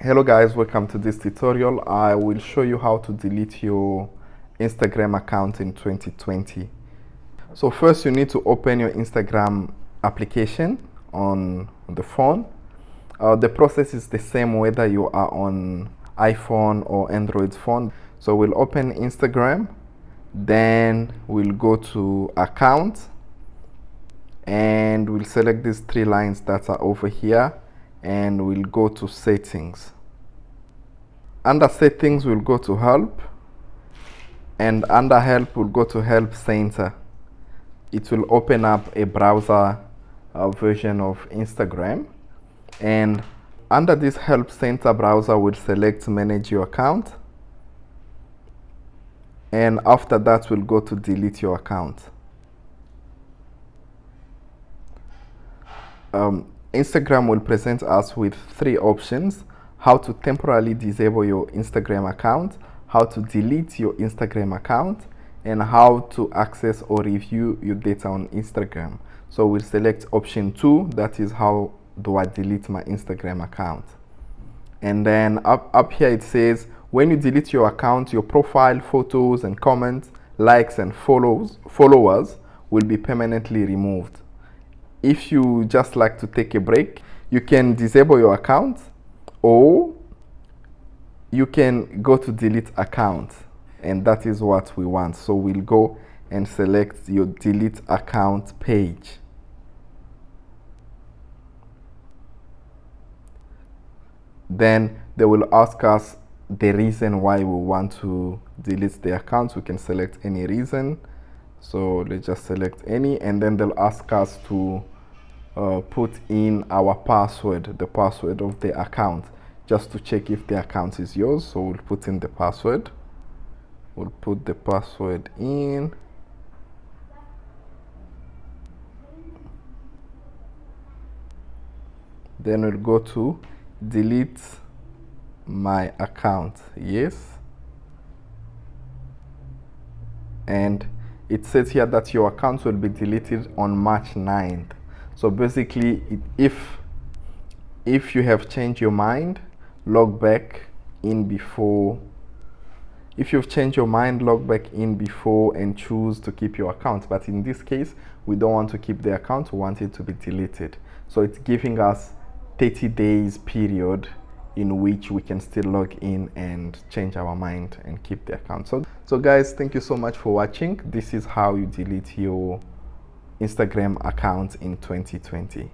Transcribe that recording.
Hello guys, welcome to this tutorial. I will show you how to delete your Instagram account in 2020. So first you need to open your Instagram application on the phone. The process is the same whether you are on iPhone or Android phone. So we'll open Instagram, then we'll go to account and we'll select these three lines that are over here and we'll go to settings. Under settings we'll go to help, and under help we'll go to help center. It will open up a browser version of Instagram, and under this help center browser we'll select manage your account, and after that we'll go to delete your account. Instagram will present us with three options: how to temporarily disable your Instagram account, how to delete your Instagram account, and how to access or review your data on Instagram. So we'll select option 2, that is how do I delete my Instagram account. And then up here it says when you delete your account, your profile, photos and comments, likes and followers will be permanently removed. If you just like to take a break, you can disable your account, or you can go to delete account, and that is what we want. So we'll go and select your delete account page. Then they will ask us the reason why we want to delete the account. We can select any reason, so let's just select any, and then they'll ask us to put in our password, the password of the account, just to check if the account is yours. So we'll put in the password. We'll put the password in. Then we'll go to delete my account. Yes. And it says here that your account will be deleted on March 9th. So basically, if you have changed your mind, log back in before. If you've changed your mind, log back in before and choose to keep your account. But in this case, we don't want to keep the account, we want it to be deleted. So it's giving us 30 days period in which we can still log in and change our mind and keep the account. So guys, thank you so much for watching. This is how you delete your Instagram account in 2020.